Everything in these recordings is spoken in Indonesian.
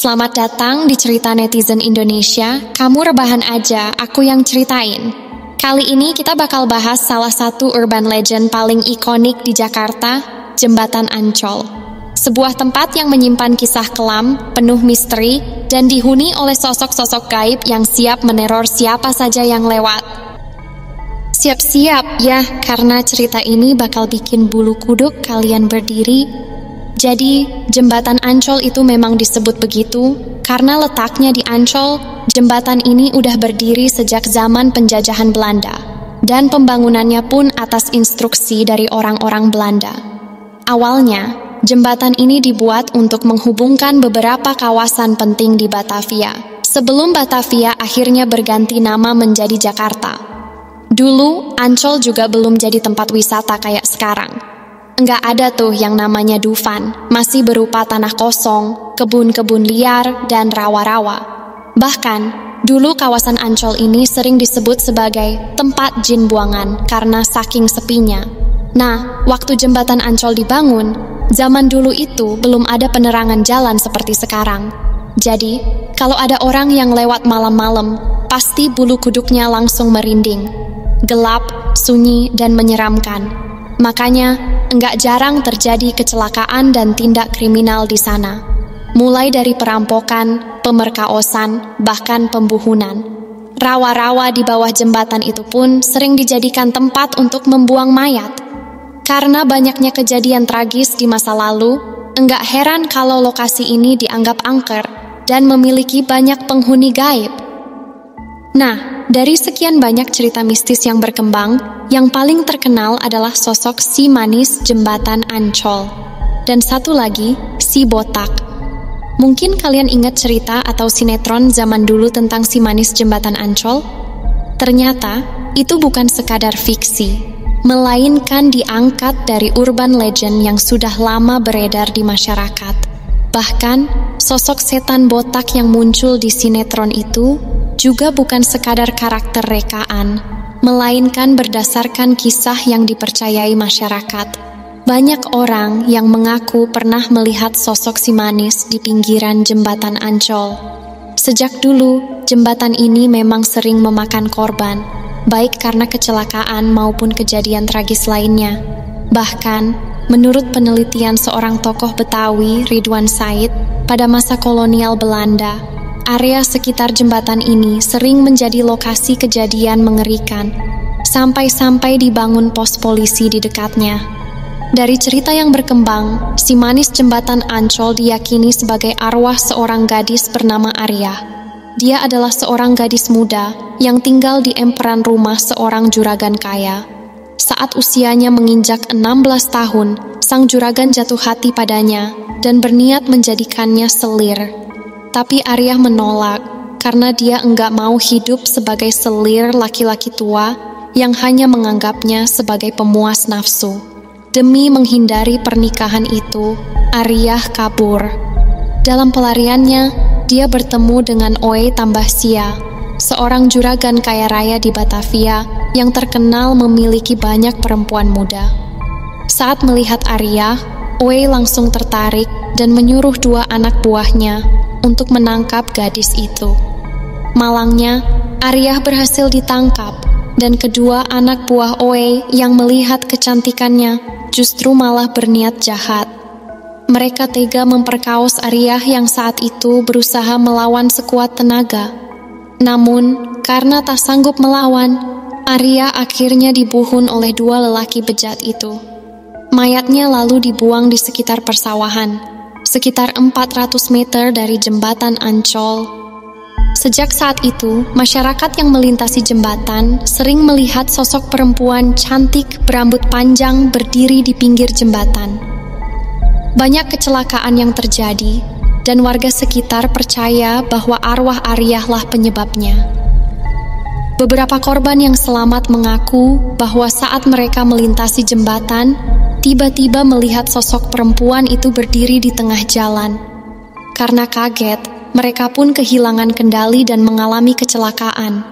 Selamat datang di Cerita Netizen Indonesia. Kamu rebahan aja, aku yang ceritain. Kali ini kita bakal bahas salah satu urban legend paling ikonik di Jakarta, Jembatan Ancol. Sebuah tempat yang menyimpan kisah kelam, penuh misteri, dan dihuni oleh sosok-sosok gaib yang siap meneror siapa saja yang lewat. Siap-siap ya, karena cerita ini bakal bikin bulu kuduk kalian berdiri. Jadi, Jembatan Ancol itu memang disebut begitu karena letaknya di Ancol. Jembatan ini udah berdiri sejak zaman penjajahan Belanda dan pembangunannya pun atas instruksi dari orang-orang Belanda. Awalnya, jembatan ini dibuat untuk menghubungkan beberapa kawasan penting di Batavia sebelum Batavia akhirnya berganti nama menjadi Jakarta. Dulu, Ancol juga belum jadi tempat wisata kayak sekarang. Nggak ada tuh yang namanya Dufan, masih berupa tanah kosong, kebun-kebun liar, dan rawa-rawa. Bahkan, dulu kawasan Ancol ini sering disebut sebagai tempat jin buangan karena saking sepinya. Nah, waktu jembatan Ancol dibangun, zaman dulu itu belum ada penerangan jalan seperti sekarang. Jadi, kalau ada orang yang lewat malam-malam, pasti bulu kuduknya langsung merinding. Gelap, sunyi, dan menyeramkan. Makanya, enggak jarang terjadi kecelakaan dan tindak kriminal di sana. Mulai dari perampokan, pemerkaosan, bahkan pembunuhan. Rawa-rawa di bawah jembatan itu pun sering dijadikan tempat untuk membuang mayat. Karena banyaknya kejadian tragis di masa lalu, enggak heran kalau lokasi ini dianggap angker dan memiliki banyak penghuni gaib. Nah, dari sekian banyak cerita mistis yang berkembang, yang paling terkenal adalah sosok si manis Jembatan Ancol. Dan satu lagi, si botak. Mungkin kalian ingat cerita atau sinetron zaman dulu tentang si manis Jembatan Ancol? Ternyata, itu bukan sekadar fiksi, melainkan diangkat dari urban legend yang sudah lama beredar di masyarakat. Bahkan, sosok setan botak yang muncul di sinetron itu juga bukan sekadar karakter rekaan, melainkan berdasarkan kisah yang dipercayai masyarakat. Banyak orang yang mengaku pernah melihat sosok si manis di pinggiran Jembatan Ancol. Sejak dulu, jembatan ini memang sering memakan korban, baik karena kecelakaan maupun kejadian tragis lainnya. Bahkan, menurut penelitian seorang tokoh Betawi, Ridwan Said, pada masa kolonial Belanda, area sekitar jembatan ini sering menjadi lokasi kejadian mengerikan, sampai-sampai dibangun pos polisi di dekatnya. Dari cerita yang berkembang, si manis Jembatan Ancol diyakini sebagai arwah seorang gadis bernama Arya. Dia adalah seorang gadis muda yang tinggal di emperan rumah seorang juragan kaya. Saat usianya menginjak 16 tahun, sang juragan jatuh hati padanya dan berniat menjadikannya selir. Tapi Arya menolak karena dia enggak mau hidup sebagai selir laki-laki tua yang hanya menganggapnya sebagai pemuas nafsu. Demi menghindari pernikahan itu, Arya kabur. Dalam pelariannya, dia bertemu dengan Oe Tambahsia, seorang juragan kaya raya di Batavia yang terkenal memiliki banyak perempuan muda. Saat melihat Arya, Oe langsung tertarik dan menyuruh dua anak buahnya untuk menangkap gadis itu. Malangnya, Arya berhasil ditangkap, dan kedua anak buah Oe yang melihat kecantikannya justru malah berniat jahat. Mereka tega memperkaos Arya yang saat itu berusaha melawan sekuat tenaga. Namun, karena tak sanggup melawan, Arya akhirnya dibunuh oleh dua lelaki bejat itu. Mayatnya lalu dibuang di sekitar persawahan, sekitar 400 meter dari Jembatan Ancol. Sejak saat itu, masyarakat yang melintasi jembatan sering melihat sosok perempuan cantik berambut panjang berdiri di pinggir jembatan. Banyak kecelakaan yang terjadi, dan warga sekitar percaya bahwa arwah Arya lah penyebabnya. Beberapa korban yang selamat mengaku bahwa saat mereka melintasi jembatan, tiba-tiba melihat sosok perempuan itu berdiri di tengah jalan. Karena kaget, mereka pun kehilangan kendali dan mengalami kecelakaan.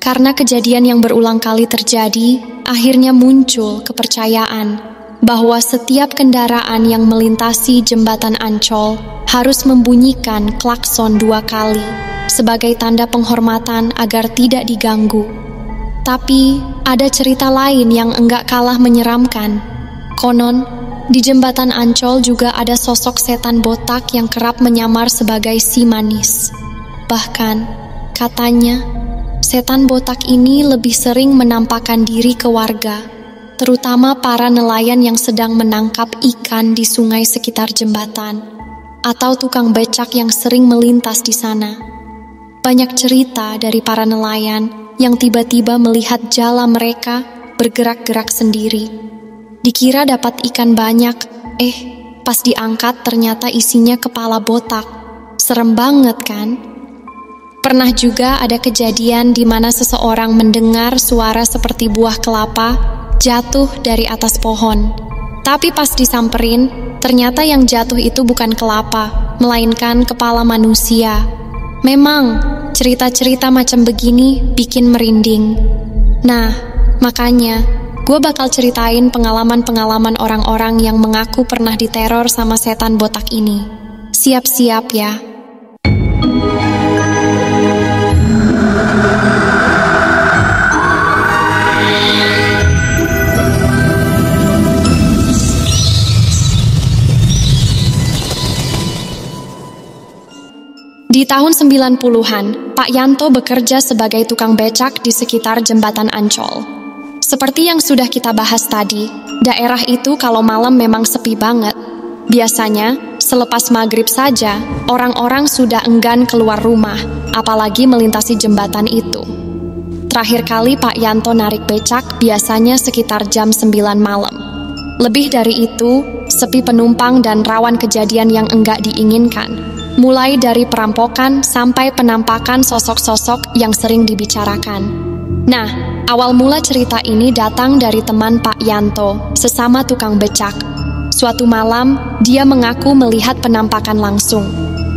Karena kejadian yang berulang kali terjadi, akhirnya muncul kepercayaan bahwa setiap kendaraan yang melintasi jembatan Ancol harus membunyikan klakson 2 kali sebagai tanda penghormatan agar tidak diganggu. Tapi ada cerita lain yang enggak kalah menyeramkan. Konon, di jembatan Ancol juga ada sosok setan botak yang kerap menyamar sebagai si manis. Bahkan, katanya, setan botak ini lebih sering menampakkan diri ke warga, terutama para nelayan yang sedang menangkap ikan di sungai sekitar jembatan, atau tukang becak yang sering melintas di sana. Banyak cerita dari para nelayan yang tiba-tiba melihat jala mereka bergerak-gerak sendiri. Dikira dapat ikan banyak, pas diangkat ternyata isinya kepala botak. Serem banget kan? Pernah juga ada kejadian di mana seseorang mendengar suara seperti buah kelapa jatuh dari atas pohon. Tapi pas disamperin, ternyata yang jatuh itu bukan kelapa, melainkan kepala manusia. Memang, cerita-cerita macam begini bikin merinding. Nah, makanya gue bakal ceritain pengalaman-pengalaman orang-orang yang mengaku pernah diteror sama setan botak ini. Siap-siap ya. Di tahun 90-an, Pak Yanto bekerja sebagai tukang becak di sekitar jembatan Ancol. Seperti yang sudah kita bahas tadi, daerah itu kalau malam memang sepi banget. Biasanya, selepas maghrib saja, orang-orang sudah enggan keluar rumah, apalagi melintasi jembatan itu. Terakhir kali Pak Yanto narik becak biasanya sekitar jam 9 malam. Lebih dari itu, sepi penumpang dan rawan kejadian yang enggak diinginkan. Mulai dari perampokan sampai penampakan sosok-sosok yang sering dibicarakan. Nah, awal mula cerita ini datang dari teman Pak Yanto, sesama tukang becak. Suatu malam, dia mengaku melihat penampakan langsung.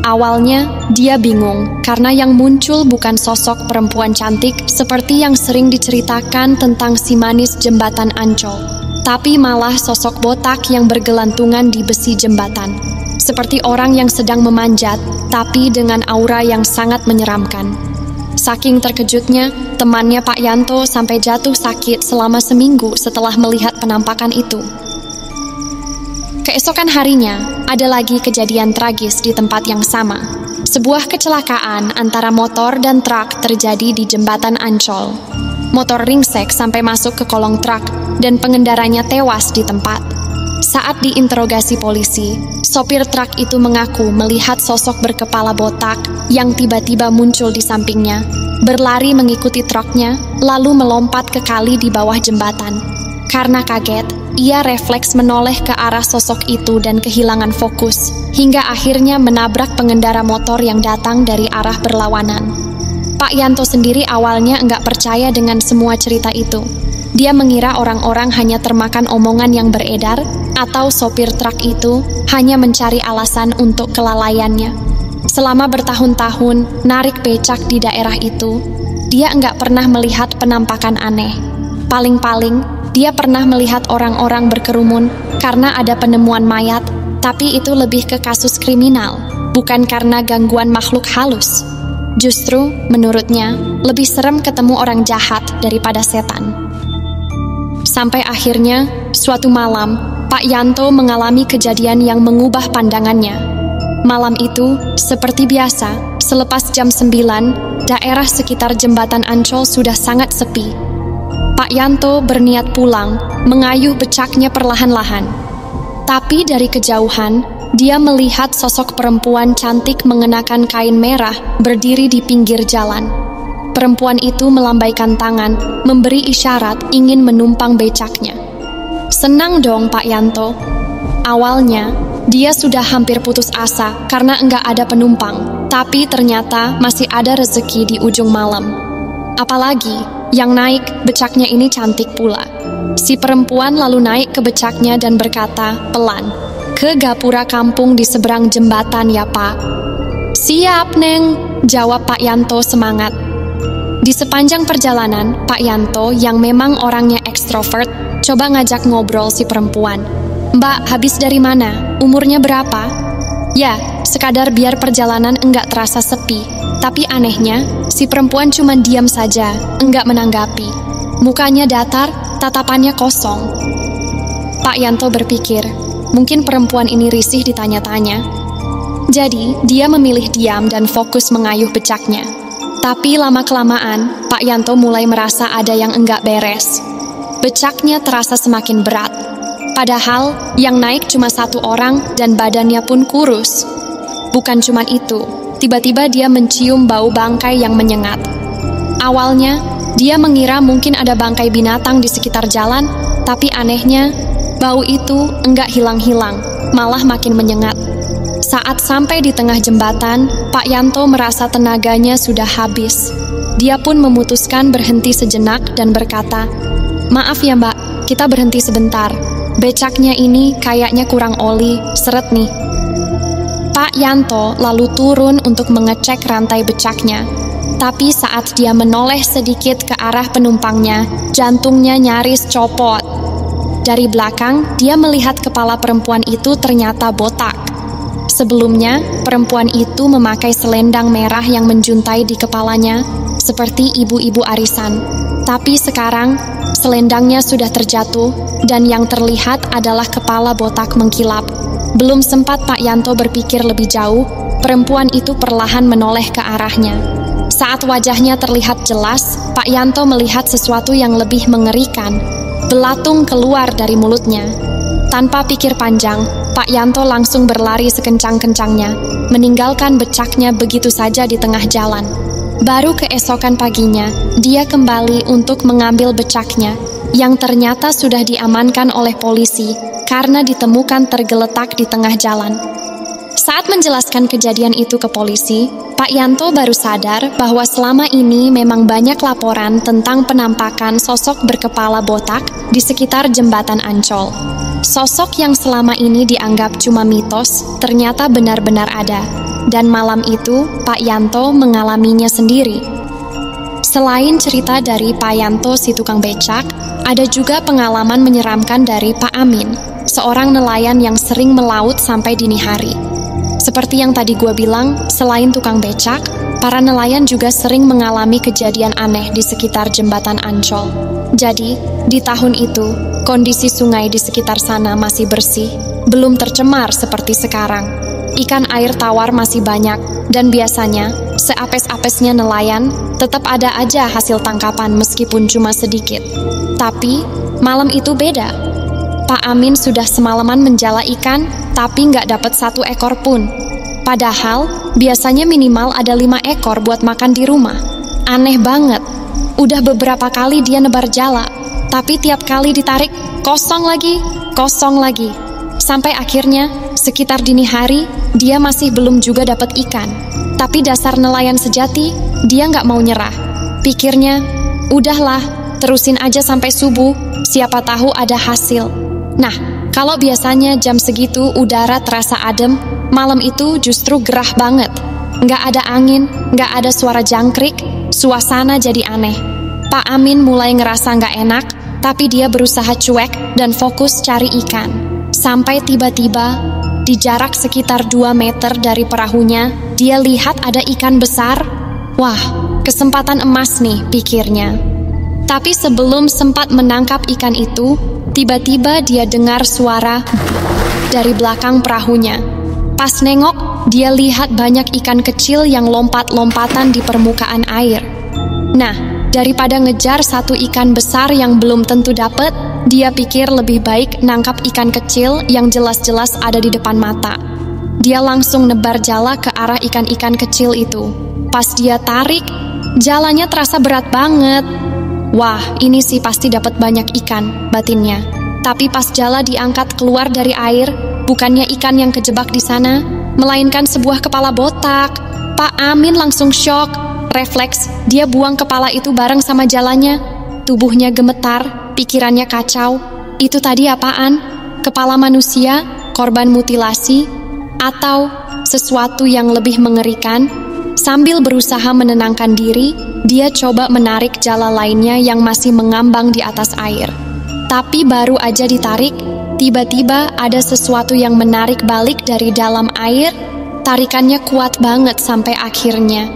Awalnya, dia bingung karena yang muncul bukan sosok perempuan cantik seperti yang sering diceritakan tentang si manis jembatan Ancol, tapi malah sosok botak yang bergelantungan di besi jembatan. Seperti orang yang sedang memanjat, tapi dengan aura yang sangat menyeramkan. Saking terkejutnya, temannya Pak Yanto sampai jatuh sakit selama seminggu setelah melihat penampakan itu. Keesokan harinya, ada lagi kejadian tragis di tempat yang sama. Sebuah kecelakaan antara motor dan truk terjadi di jembatan Ancol. Motor ringsek sampai masuk ke kolong truk dan pengendaranya tewas di tempat. Saat diinterogasi polisi, sopir truk itu mengaku melihat sosok berkepala botak yang tiba-tiba muncul di sampingnya, berlari mengikuti truknya, lalu melompat ke kali di bawah jembatan. Karena kaget, ia refleks menoleh ke arah sosok itu dan kehilangan fokus, hingga akhirnya menabrak pengendara motor yang datang dari arah berlawanan. Pak Yanto sendiri awalnya enggak percaya dengan semua cerita itu. Dia mengira orang-orang hanya termakan omongan yang beredar, atau sopir truk itu hanya mencari alasan untuk kelalaiannya. Selama bertahun-tahun narik becak di daerah itu, dia enggak pernah melihat penampakan aneh. Paling-paling, dia pernah melihat orang-orang berkerumun karena ada penemuan mayat, tapi itu lebih ke kasus kriminal, bukan karena gangguan makhluk halus. Justru, menurutnya, lebih serem ketemu orang jahat daripada setan. Sampai akhirnya, suatu malam, Pak Yanto mengalami kejadian yang mengubah pandangannya. Malam itu, seperti biasa, selepas jam 9, daerah sekitar jembatan Ancol sudah sangat sepi. Pak Yanto berniat pulang, mengayuh becaknya perlahan-lahan. Tapi dari kejauhan, dia melihat sosok perempuan cantik mengenakan kain merah berdiri di pinggir jalan. Perempuan itu melambaikan tangan, memberi isyarat ingin menumpang becaknya. Senang dong Pak Yanto. Awalnya, dia sudah hampir putus asa karena enggak ada penumpang, tapi ternyata masih ada rezeki di ujung malam. Apalagi, yang naik becaknya ini cantik pula. Si perempuan lalu naik ke becaknya dan berkata, pelan, "Ke gapura kampung di seberang jembatan ya Pak." "Siap Neng," jawab Pak Yanto semangat. Di sepanjang perjalanan, Pak Yanto yang memang orangnya ekstrovert, coba ngajak ngobrol si perempuan. "Mbak, habis dari mana? Umurnya berapa?" Ya, sekadar biar perjalanan enggak terasa sepi. Tapi anehnya, si perempuan cuma diam saja, enggak menanggapi. Mukanya datar, tatapannya kosong. Pak Yanto berpikir, mungkin perempuan ini risih ditanya-tanya. Jadi, dia memilih diam dan fokus mengayuh becaknya. Tapi lama-kelamaan, Pak Yanto mulai merasa ada yang enggak beres. Becaknya terasa semakin berat. Padahal, yang naik cuma satu orang dan badannya pun kurus. Bukan cuma itu, tiba-tiba dia mencium bau bangkai yang menyengat. Awalnya, dia mengira mungkin ada bangkai binatang di sekitar jalan, tapi anehnya, bau itu enggak hilang-hilang, malah makin menyengat. Saat sampai di tengah jembatan, Pak Yanto merasa tenaganya sudah habis. Dia pun memutuskan berhenti sejenak dan berkata, "Maaf ya Mbak, kita berhenti sebentar. Becaknya ini kayaknya kurang oli, seret nih." Pak Yanto lalu turun untuk mengecek rantai becaknya. Tapi saat dia menoleh sedikit ke arah penumpangnya, jantungnya nyaris copot. Dari belakang, dia melihat kepala perempuan itu ternyata botak. Sebelumnya, perempuan itu memakai selendang merah yang menjuntai di kepalanya, seperti ibu-ibu arisan. Tapi sekarang, selendangnya sudah terjatuh, dan yang terlihat adalah kepala botak mengkilap. Belum sempat Pak Yanto berpikir lebih jauh, perempuan itu perlahan menoleh ke arahnya. Saat wajahnya terlihat jelas, Pak Yanto melihat sesuatu yang lebih mengerikan. Belatung keluar dari mulutnya. Tanpa pikir panjang, Pak Yanto langsung berlari sekencang-kencangnya, meninggalkan becaknya begitu saja di tengah jalan. Baru keesokan paginya, dia kembali untuk mengambil becaknya, yang ternyata sudah diamankan oleh polisi karena ditemukan tergeletak di tengah jalan. Saat menjelaskan kejadian itu ke polisi, Pak Yanto baru sadar bahwa selama ini memang banyak laporan tentang penampakan sosok berkepala botak di sekitar jembatan Ancol. Sosok yang selama ini dianggap cuma mitos, ternyata benar-benar ada. Dan malam itu, Pak Yanto mengalaminya sendiri. Selain cerita dari Pak Yanto si tukang becak, ada juga pengalaman menyeramkan dari Pak Amin, seorang nelayan yang sering melaut sampai dini hari. Seperti yang tadi gue bilang, selain tukang becak, para nelayan juga sering mengalami kejadian aneh di sekitar jembatan Ancol. Jadi, di tahun itu, kondisi sungai di sekitar sana masih bersih, belum tercemar seperti sekarang. Ikan air tawar masih banyak, dan biasanya, seapes-apesnya nelayan, tetap ada aja hasil tangkapan meskipun cuma sedikit. Tapi, malam itu beda. Pak Amin sudah semalaman menjala ikan, tapi nggak dapat 1 ekor pun. Padahal, biasanya minimal ada 5 ekor buat makan di rumah. Aneh banget. Udah beberapa kali dia nebar jala, tapi tiap kali ditarik, kosong lagi. Sampai akhirnya, sekitar dini hari, dia masih belum juga dapat ikan. Tapi dasar nelayan sejati, dia nggak mau nyerah. Pikirnya, udahlah, terusin aja sampai subuh, siapa tahu ada hasil. Nah, kalau biasanya jam segitu udara terasa adem, malam itu justru gerah banget. Nggak ada angin, nggak ada suara jangkrik, suasana jadi aneh. Pak Amin mulai ngerasa nggak enak, tapi dia berusaha cuek dan fokus cari ikan. Sampai tiba-tiba, di jarak sekitar 2 meter dari perahunya, dia lihat ada ikan besar. Wah, kesempatan emas nih, pikirnya. Tapi sebelum sempat menangkap ikan itu, tiba-tiba dia dengar suara dari belakang perahunya. Pas nengok, dia lihat banyak ikan kecil yang lompat-lompatan di permukaan air. Nah, daripada ngejar satu ikan besar yang belum tentu dapet, dia pikir lebih baik nangkap ikan kecil yang jelas-jelas ada di depan mata. Dia langsung nebar jala ke arah ikan-ikan kecil itu. Pas dia tarik, jalannya terasa berat banget. Wah, ini sih pasti dapat banyak ikan, batinnya. Tapi pas jala diangkat keluar dari air, bukannya ikan yang kejebak di sana, melainkan sebuah kepala botak. Pak Amin langsung syok. Refleks, dia buang kepala itu bareng sama jalannya. Tubuhnya gemetar, pikirannya kacau. Itu tadi apaan? Kepala manusia, korban mutilasi, atau sesuatu yang lebih mengerikan? Sambil berusaha menenangkan diri, dia coba menarik jala lainnya yang masih mengambang di atas air. Tapi baru aja ditarik, tiba-tiba ada sesuatu yang menarik balik dari dalam air. Tarikannya kuat banget sampai akhirnya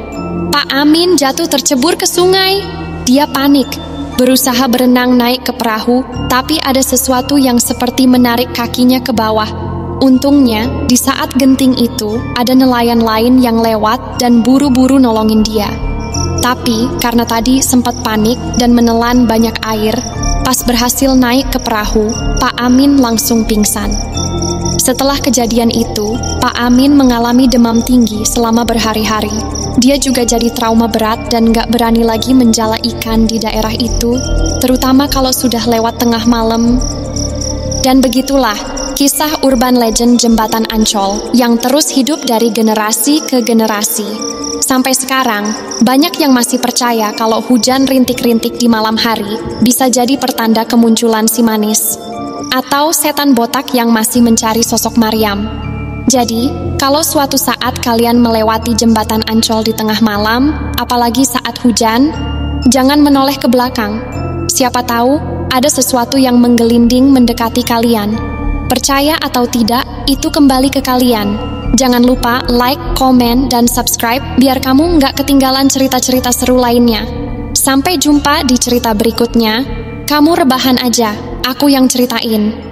Pak Amin jatuh tercebur ke sungai. Dia panik, berusaha berenang naik ke perahu, tapi ada sesuatu yang seperti menarik kakinya ke bawah. Untungnya, di saat genting itu, ada nelayan lain yang lewat dan buru-buru nolongin dia. Tapi, karena tadi sempat panik dan menelan banyak air, pas berhasil naik ke perahu, Pak Amin langsung pingsan. Setelah kejadian itu, Pak Amin mengalami demam tinggi selama berhari-hari. Dia juga jadi trauma berat dan gak berani lagi menjala ikan di daerah itu, terutama kalau sudah lewat tengah malam. Dan begitulah kisah urban legend Jembatan Ancol yang terus hidup dari generasi ke generasi. Sampai sekarang, banyak yang masih percaya kalau hujan rintik-rintik di malam hari bisa jadi pertanda kemunculan si manis, atau setan botak yang masih mencari sosok Maryam. Jadi, kalau suatu saat kalian melewati Jembatan Ancol di tengah malam, apalagi saat hujan, jangan menoleh ke belakang. Siapa tahu, ada sesuatu yang menggelinding mendekati kalian. Percaya atau tidak, itu kembali ke kalian. Jangan lupa like, komen, dan subscribe biar kamu nggak ketinggalan cerita-cerita seru lainnya. Sampai jumpa di cerita berikutnya. Kamu rebahan aja, aku yang ceritain.